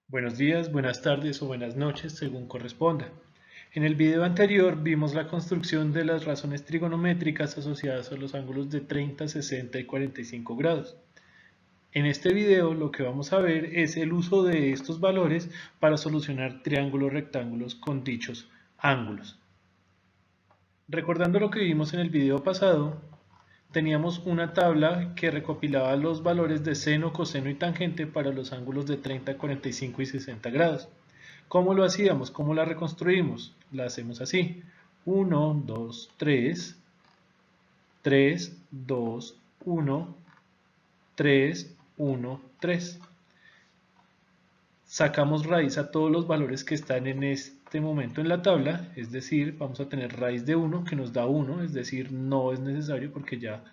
Buenos días, buenas tardes o buenas noches, según corresponda. En el video anterior vimos la construcción de las razones trigonométricas asociadas a los ángulos de 30, 60 y 45 grados. En este video lo que vamos a ver es el uso de estos valores para solucionar triángulos rectángulos con dichos ángulos. Recordando lo que vimos en el video pasado, teníamos una tabla que recopilaba los valores de seno, coseno y tangente para los ángulos de 30, 45 y 60 grados. ¿Cómo lo hacíamos? ¿Cómo la reconstruimos? La hacemos así. 1, 2, 3, 3, 2, 1, 3, 1, 3. Sacamos raíz a todos los valores que están en este momento en la tabla, es decir, vamos a tener raíz de 1 que nos da 1, es decir, no es necesario porque ya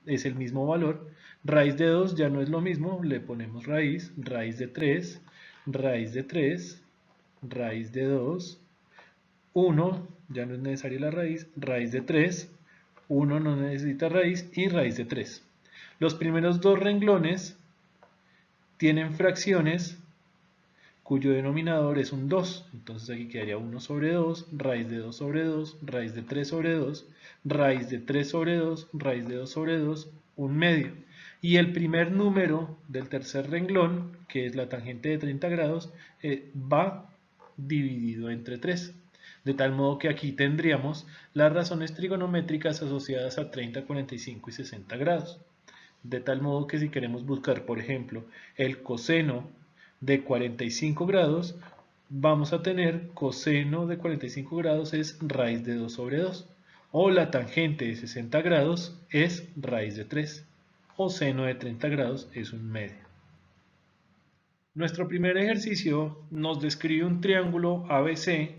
es el mismo valor. Raíz de 2 ya no es lo mismo, le ponemos raíz de 3, raíz de 3, raíz de 2, 1, ya no es necesaria la raíz de 3, 1 no necesita raíz y raíz de 3. Los primeros dos renglones tienen fracciones cuyo denominador es un 2, entonces aquí quedaría 1 sobre 2, raíz de 2 sobre 2, raíz de 3 sobre 2, raíz de 3 sobre 2, raíz de 2 sobre 2, un medio. Y el primer número del tercer renglón, que es la tangente de 30 grados, va dividido entre 3. De tal modo que aquí tendríamos las razones trigonométricas asociadas a 30, 45 y 60 grados. De tal modo que si queremos buscar, por ejemplo, el coseno de 45 grados, vamos a tener coseno de 45 grados es raíz de 2 sobre 2. O la tangente de 60 grados es raíz de 3. O seno de 30 grados es un medio. Nuestro primer ejercicio nos describe un triángulo ABC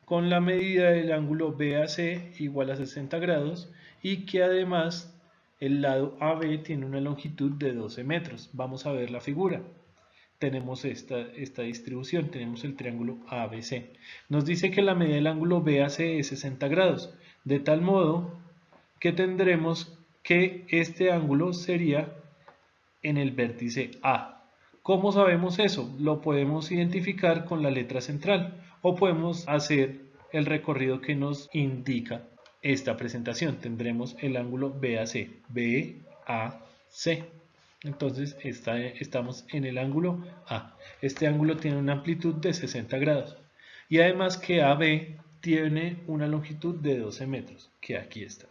con la medida del ángulo BAC igual a 60 grados y que además el lado AB tiene una longitud de 12 metros. Vamos a ver la figura. Tenemos esta distribución, tenemos el triángulo ABC. Nos dice que la medida del ángulo BAC es 60 grados, de tal modo que tendremos que este ángulo sería en el vértice A. ¿Cómo sabemos eso? Lo podemos identificar con la letra central o podemos hacer el recorrido que nos indica esta presentación. Tendremos el ángulo BAC, BAC. Entonces estamos en el ángulo A. Este ángulo tiene una amplitud de 60 grados y además que AB tiene una longitud de 12 metros, que aquí está.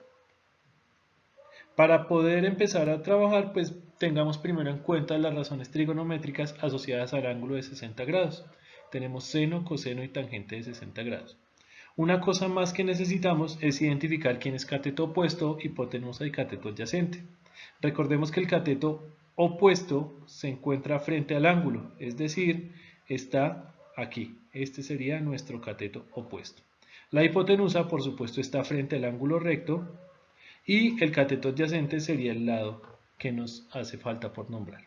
Para poder empezar a trabajar, pues tengamos primero en cuenta las razones trigonométricas asociadas al ángulo de 60 grados. Tenemos seno, coseno y tangente de 60 grados. Una cosa más que necesitamos es identificar quién es cateto opuesto, hipotenusa y cateto adyacente. Recordemos que el cateto opuesto se encuentra frente al ángulo, es decir, está aquí. Este sería nuestro cateto opuesto. La hipotenusa, por supuesto, está frente al ángulo recto y el cateto adyacente sería el lado que nos hace falta por nombrar.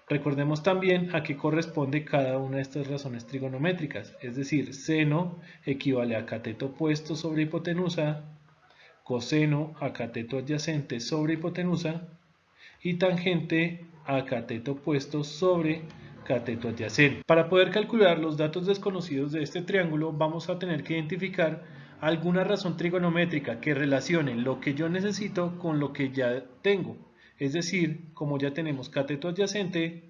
Recordemos también a qué corresponde cada una de estas razones trigonométricas, es decir, seno equivale a cateto opuesto sobre hipotenusa, coseno a cateto adyacente sobre hipotenusa y tangente a cateto opuesto sobre cateto adyacente. Para poder calcular los datos desconocidos de este triángulo vamos a tener que identificar alguna razón trigonométrica que relacione lo que yo necesito con lo que ya tengo. Es decir, como ya tenemos cateto adyacente,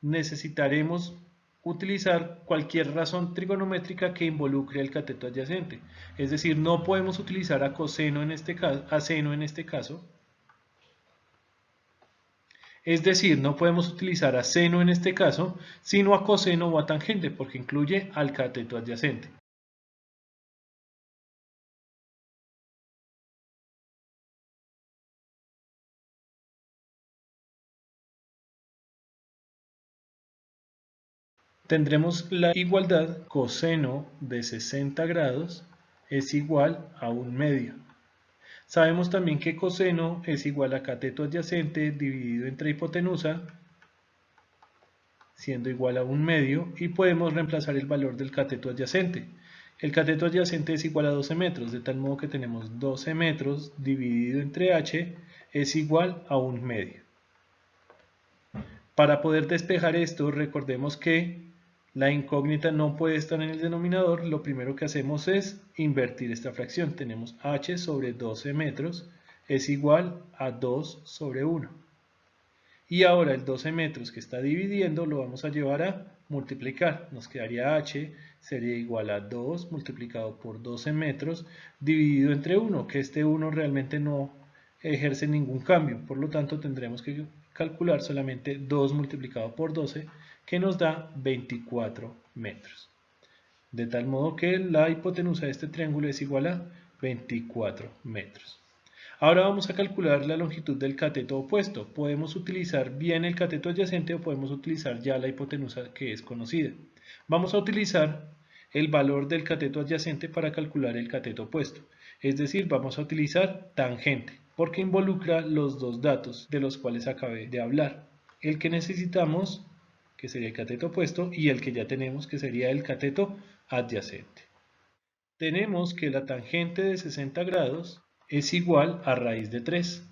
necesitaremos utilizar cualquier razón trigonométrica que involucre el cateto adyacente. Es decir, no podemos utilizar a coseno en este caso, a seno en este caso. Es decir, no podemos utilizar a seno en este caso, sino a coseno o a tangente, porque incluye al cateto adyacente. Tendremos la igualdad coseno de 60 grados es igual a un medio. Sabemos también que coseno es igual a cateto adyacente dividido entre hipotenusa, siendo igual a un medio, y podemos reemplazar el valor del cateto adyacente. El cateto adyacente es igual a 12 metros, de tal modo que tenemos 12 metros dividido entre h es igual a un medio. Para poder despejar esto, recordemos que la incógnita no puede estar en el denominador. Lo primero que hacemos es invertir esta fracción. Tenemos h sobre 12 metros es igual a 2 sobre 1. Y ahora el 12 metros que está dividiendo lo vamos a llevar a multiplicar. Nos quedaría h sería igual a 2 multiplicado por 12 metros dividido entre 1, que este 1 realmente no ejerce ningún cambio. Por lo tanto tendremos que calcular solamente 2 multiplicado por 12, que nos da 24 metros. De tal modo que la hipotenusa de este triángulo es igual a 24 metros. Ahora vamos a calcular la longitud del cateto opuesto. Podemos utilizar bien el cateto adyacente o podemos utilizar ya la hipotenusa que es conocida. Vamos a utilizar el valor del cateto adyacente para calcular el cateto opuesto. Es decir, vamos a utilizar tangente, porque involucra los dos datos de los cuales acabé de hablar. El que necesitamos, que sería el cateto opuesto, y el que ya tenemos, que sería el cateto adyacente. Tenemos que la tangente de 60 grados es igual a raíz de 3.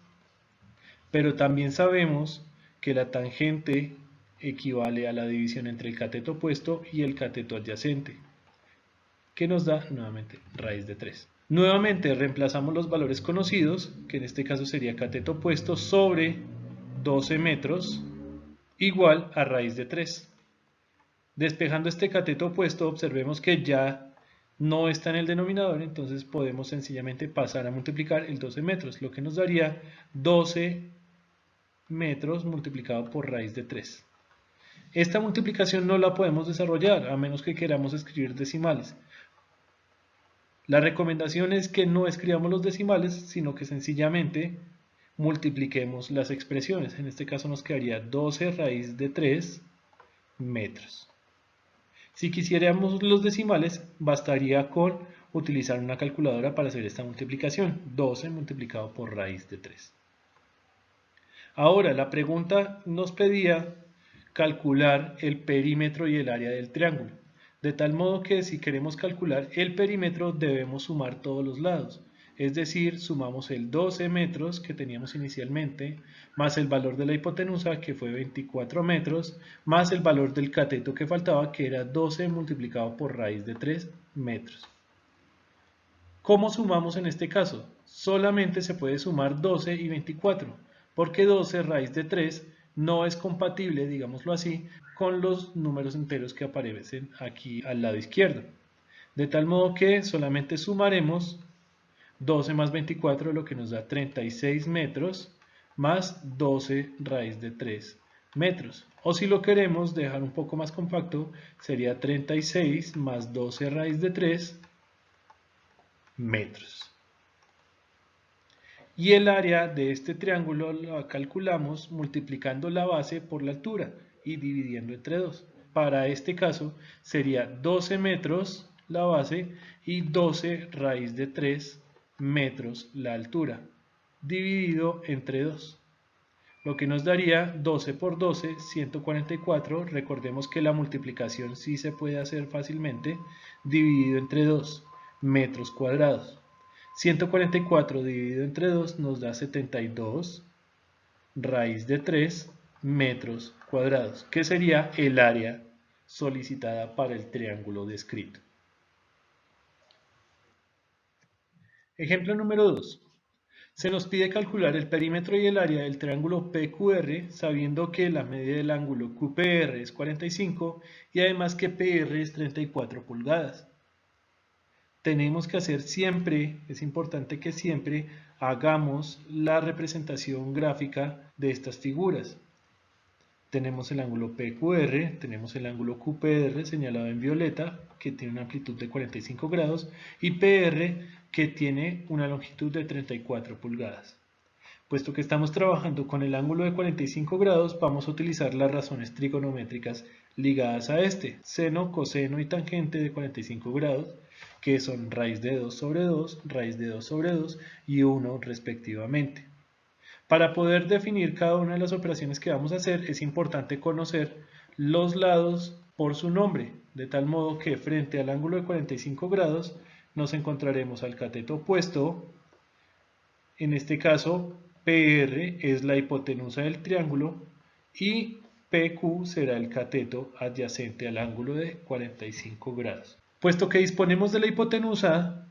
Pero también sabemos que la tangente equivale a la división entre el cateto opuesto y el cateto adyacente, que nos da nuevamente raíz de 3. Nuevamente reemplazamos los valores conocidos, que en este caso sería cateto opuesto sobre 12 metros igual a raíz de 3. Despejando este cateto opuesto, observemos que ya no está en el denominador, entonces podemos sencillamente pasar a multiplicar el 12 metros, lo que nos daría 12 metros multiplicado por raíz de 3. Esta multiplicación no la podemos desarrollar a menos que queramos escribir decimales. La recomendación es que no escribamos los decimales, sino que sencillamente multipliquemos las expresiones. En este caso nos quedaría 12 raíz de 3 metros. Si quisiéramos los decimales, bastaría con utilizar una calculadora para hacer esta multiplicación. 12 multiplicado por raíz de 3. Ahora, la pregunta nos pedía calcular el perímetro y el área del triángulo. De tal modo que si queremos calcular el perímetro, debemos sumar todos los lados. Es decir, sumamos el 12 metros que teníamos inicialmente, más el valor de la hipotenusa, que fue 24 metros, más el valor del cateto que faltaba, que era 12 multiplicado por raíz de 3 metros. ¿Cómo sumamos en este caso? Solamente se puede sumar 12 y 24, porque 12 raíz de 3 no es compatible, digámoslo así, con los números enteros que aparecen aquí al lado izquierdo. De tal modo que solamente sumaremos 12 más 24, lo que nos da 36 metros, más 12 raíz de 3 metros. O si lo queremos dejar un poco más compacto, sería 36 más 12 raíz de 3 metros. Y el área de este triángulo la calculamos multiplicando la base por la altura y dividiendo entre 2. Para este caso sería 12 metros la base y 12 raíz de 3 metros la altura, dividido entre 2. Lo que nos daría 12 por 12, 144. Recordemos que la multiplicación sí se puede hacer fácilmente, dividido entre 2 metros cuadrados. 144 dividido entre 2 nos da 72 raíz de 3 metros cuadrados, que sería el área solicitada para el triángulo descrito. Ejemplo número 2. Se nos pide calcular el perímetro y el área del triángulo PQR, sabiendo que la medida del ángulo QPR es 45 y además que PR es 34 pulgadas. Tenemos que hacer siempre, es importante que siempre hagamos la representación gráfica de estas figuras. Tenemos el ángulo PQR, tenemos el ángulo QPR señalado en violeta, que tiene una amplitud de 45 grados, y PR, que tiene una longitud de 34 pulgadas. Puesto que estamos trabajando con el ángulo de 45 grados, vamos a utilizar las razones trigonométricas ligadas a este, seno, coseno y tangente de 45 grados, que son raíz de 2 sobre 2, raíz de 2 sobre 2 y 1 respectivamente. Para poder definir cada una de las operaciones que vamos a hacer, es importante conocer los lados por su nombre, de tal modo que frente al ángulo de 45 grados nos encontraremos al cateto opuesto. En este caso, PR es la hipotenusa del triángulo y PQ será el cateto adyacente al ángulo de 45 grados. Puesto que disponemos de la hipotenusa,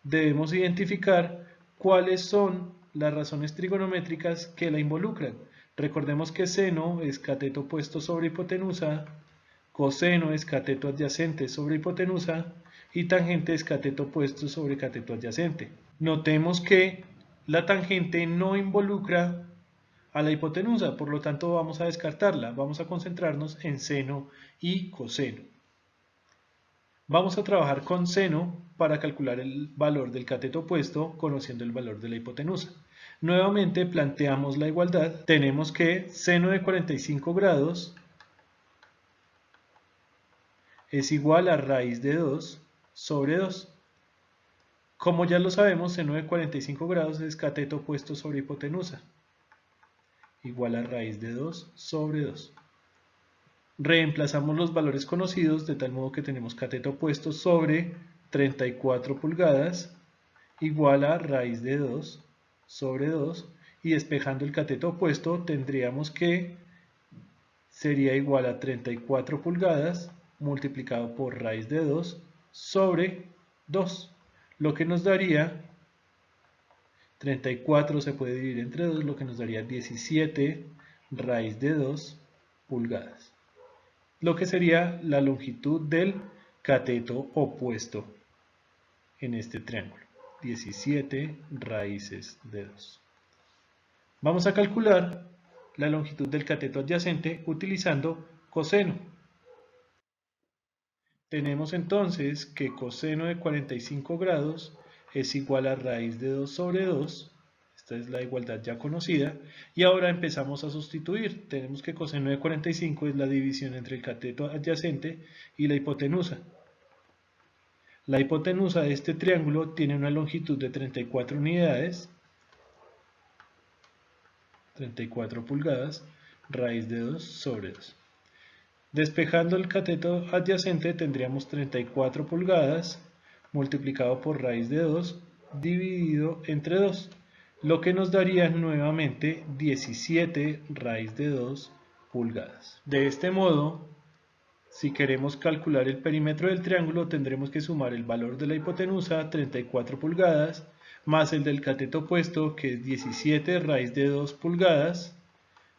debemos identificar cuáles son las razones trigonométricas que la involucran. Recordemos que seno es cateto opuesto sobre hipotenusa, coseno es cateto adyacente sobre hipotenusa y tangente es cateto opuesto sobre cateto adyacente. Notemos que la tangente no involucra a la hipotenusa, por lo tanto vamos a descartarla. Vamos a concentrarnos en seno y coseno. Vamos a trabajar con seno para calcular el valor del cateto opuesto conociendo el valor de la hipotenusa. Nuevamente planteamos la igualdad. Tenemos que seno de 45 grados es igual a raíz de 2 sobre 2. Como ya lo sabemos, seno de 45 grados es cateto opuesto sobre hipotenusa, igual a raíz de 2 sobre 2. Reemplazamos los valores conocidos de tal modo que tenemos cateto opuesto sobre 34 pulgadas igual a raíz de 2 sobre 2, y despejando el cateto opuesto tendríamos que sería igual a 34 pulgadas multiplicado por raíz de 2 sobre 2, lo que nos daría 34 se puede dividir entre 2, lo que nos daría 17 raíz de 2 pulgadas, lo que sería la longitud del cateto opuesto en este triángulo, 17 raíces de 2. Vamos a calcular la longitud del cateto adyacente utilizando coseno. Tenemos entonces que coseno de 45 grados es igual a raíz de 2 sobre 2. Esta es la igualdad ya conocida. Y ahora empezamos a sustituir. Tenemos que coseno de 45 es la división entre el cateto adyacente y la hipotenusa. La hipotenusa de este triángulo tiene una longitud de 34 unidades, 34 pulgadas, raíz de 2 sobre 2. Despejando el cateto adyacente tendríamos 34 pulgadas multiplicado por raíz de 2 dividido entre 2, lo que nos daría nuevamente 17 raíz de 2 pulgadas. De este modo, si queremos calcular el perímetro del triángulo tendremos que sumar el valor de la hipotenusa, 34 pulgadas, más el del cateto opuesto, que es 17 raíz de 2 pulgadas,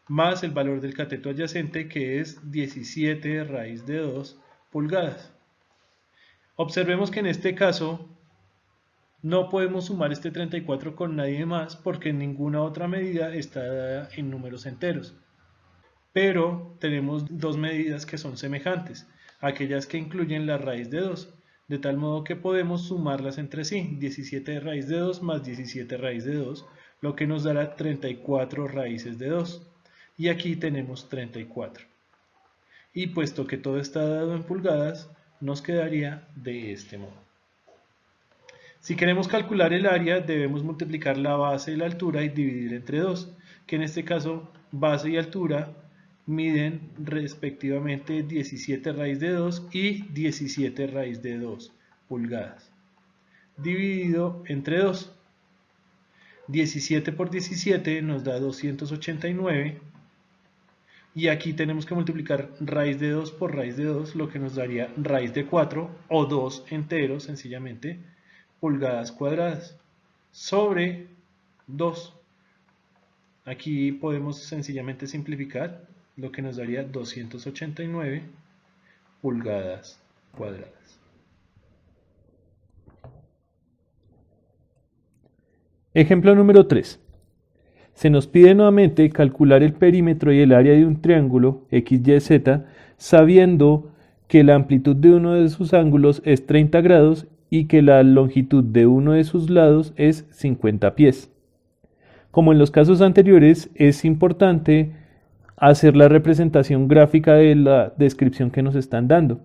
más el valor del cateto adyacente, que es 17 raíz de 2 pulgadas. Observemos que en este caso no podemos sumar este 34 con nadie más porque ninguna otra medida está dada en números enteros. Pero tenemos dos medidas que son semejantes, aquellas que incluyen la raíz de 2, de tal modo que podemos sumarlas entre sí, 17 raíz de 2 más 17 raíz de 2, lo que nos dará 34 raíces de 2. Y aquí tenemos 34. Y puesto que todo está dado en pulgadas, nos quedaría de este modo. Si queremos calcular el área, debemos multiplicar la base y la altura y dividir entre 2, que en este caso base y altura miden respectivamente 17 raíz de 2 y 17 raíz de 2 pulgadas, dividido entre 2. 17 por 17 nos da 289. Y aquí tenemos que multiplicar raíz de 2 por raíz de 2, lo que nos daría raíz de 4, o 2 enteros, sencillamente, pulgadas cuadradas, sobre 2. Aquí podemos sencillamente simplificar, lo que nos daría 289 pulgadas cuadradas. Ejemplo número 3. Se nos pide nuevamente calcular el perímetro y el área de un triángulo XYZ sabiendo que la amplitud de uno de sus ángulos es 30 grados y que la longitud de uno de sus lados es 50 pies. Como en los casos anteriores, es importante hacer la representación gráfica de la descripción que nos están dando.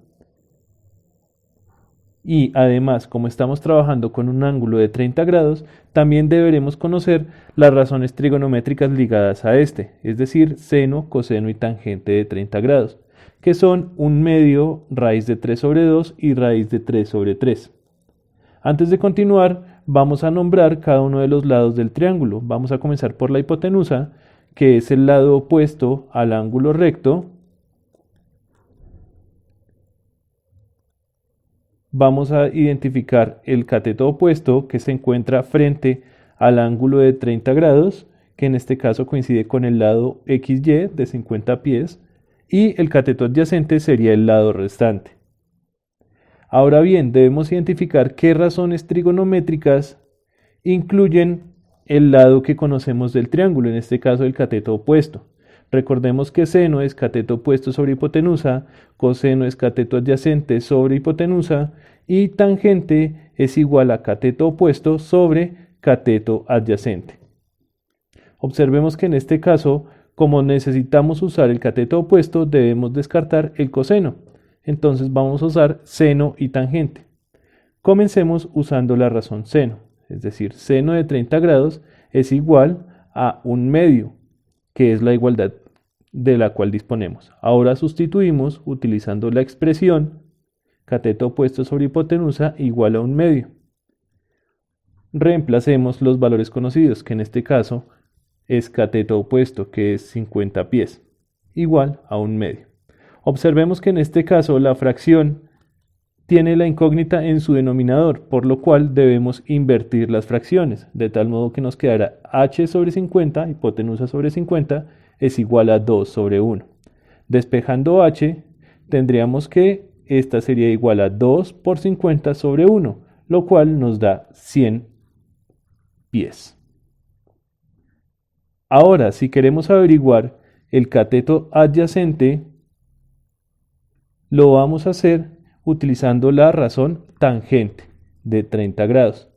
Y además, como estamos trabajando con un ángulo de 30 grados, también deberemos conocer las razones trigonométricas ligadas a este, es decir, seno, coseno y tangente de 30 grados, que son 1/2 raíz de 3 sobre 2 y raíz de 3 sobre 3. Antes de continuar, vamos a nombrar cada uno de los lados del triángulo. Vamos a comenzar por la hipotenusa, que es el lado opuesto al ángulo recto, vamos a identificar el cateto opuesto que se encuentra frente al ángulo de 30 grados, que en este caso coincide con el lado XY de 50 pies, y el cateto adyacente sería el lado restante. Ahora bien, debemos identificar qué razones trigonométricas incluyen el lado que conocemos del triángulo, en este caso el cateto opuesto. Recordemos que seno es cateto opuesto sobre hipotenusa, coseno es cateto adyacente sobre hipotenusa y tangente es igual a cateto opuesto sobre cateto adyacente. Observemos que en este caso, como necesitamos usar el cateto opuesto, debemos descartar el coseno. Entonces vamos a usar seno y tangente. Comencemos usando la razón seno, es decir, seno de 30 grados es igual a 1/2, que es la igualdad de la cual disponemos. Ahora sustituimos utilizando la expresión cateto opuesto sobre hipotenusa igual a 1/2. Reemplacemos los valores conocidos, que en este caso es cateto opuesto, que es 50 pies, igual a 1/2. Observemos que en este caso la fracción tiene la incógnita en su denominador, por lo cual debemos invertir las fracciones, de tal modo que nos quedará h sobre 50, hipotenusa sobre 50, es igual a 2 sobre 1. Despejando h, tendríamos que esta sería igual a 2 por 50 sobre 1, lo cual nos da 100 pies. Ahora, si queremos averiguar el cateto adyacente, lo vamos a hacer utilizando la razón tangente de 30 grados,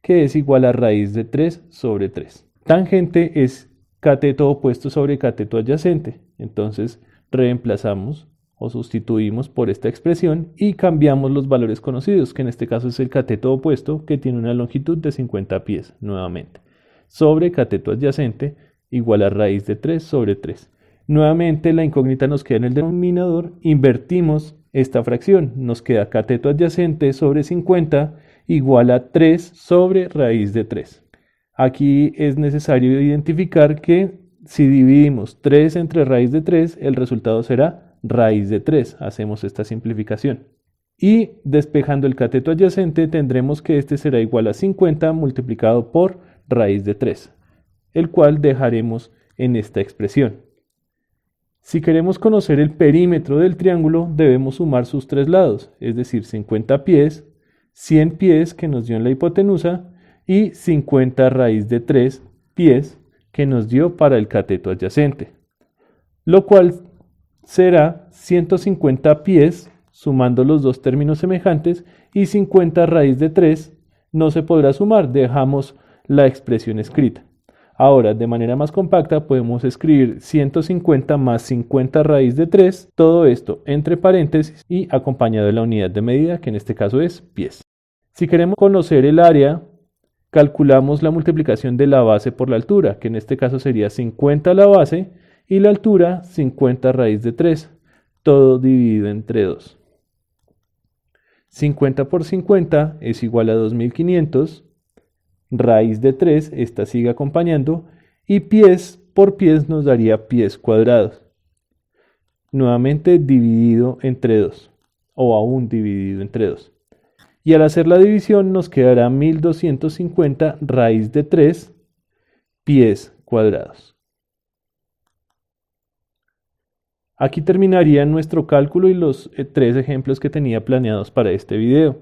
que es igual a raíz de 3 sobre 3. Tangente es cateto opuesto sobre cateto adyacente, entonces reemplazamos o sustituimos por esta expresión y cambiamos los valores conocidos, que en este caso es el cateto opuesto, que tiene una longitud de 50 pies nuevamente, sobre cateto adyacente igual a raíz de 3 sobre 3. Nuevamente la incógnita nos queda en el denominador, invertimos esta fracción, nos queda cateto adyacente sobre 50 igual a 3 sobre raíz de 3. Aquí es necesario identificar que si dividimos 3 entre raíz de 3, el resultado será raíz de 3. Hacemos esta simplificación. Y despejando el cateto adyacente tendremos que este será igual a 50 multiplicado por raíz de 3, el cual dejaremos en esta expresión. Si queremos conocer el perímetro del triángulo, debemos sumar sus tres lados, es decir, 50 pies, 100 pies que nos dio en la hipotenusa y 50 raíz de 3 pies que nos dio para el cateto adyacente, lo cual será 150 pies sumando los dos términos semejantes y 50 raíz de 3 no se podrá sumar, dejamos la expresión escrita. Ahora, de manera más compacta, podemos escribir 150 más 50 raíz de 3, todo esto entre paréntesis y acompañado de la unidad de medida, que en este caso es pies. Si queremos conocer el área, calculamos la multiplicación de la base por la altura, que en este caso sería 50 la base y la altura 50 raíz de 3, todo dividido entre 2. 50 por 50 es igual a 2500. Raíz de 3, esta sigue acompañando, y pies por pies nos daría pies cuadrados. Nuevamente dividido entre 2, o aún dividido entre 2. Y al hacer la división nos quedará 1250 raíz de 3 pies cuadrados. Aquí terminaría nuestro cálculo y los 3 ejemplos que tenía planeados para este video.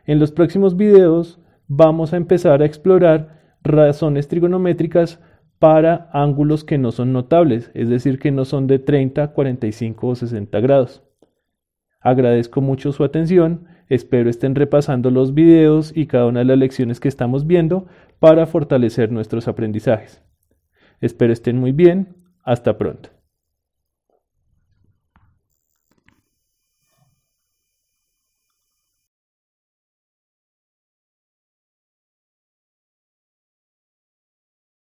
En los próximos videos vamos a empezar a explorar razones trigonométricas para ángulos que no son notables, es decir, que no son de 30, 45 o 60 grados. Agradezco mucho su atención, espero estén repasando los videos y cada una de las lecciones que estamos viendo para fortalecer nuestros aprendizajes. Espero estén muy bien, hasta pronto.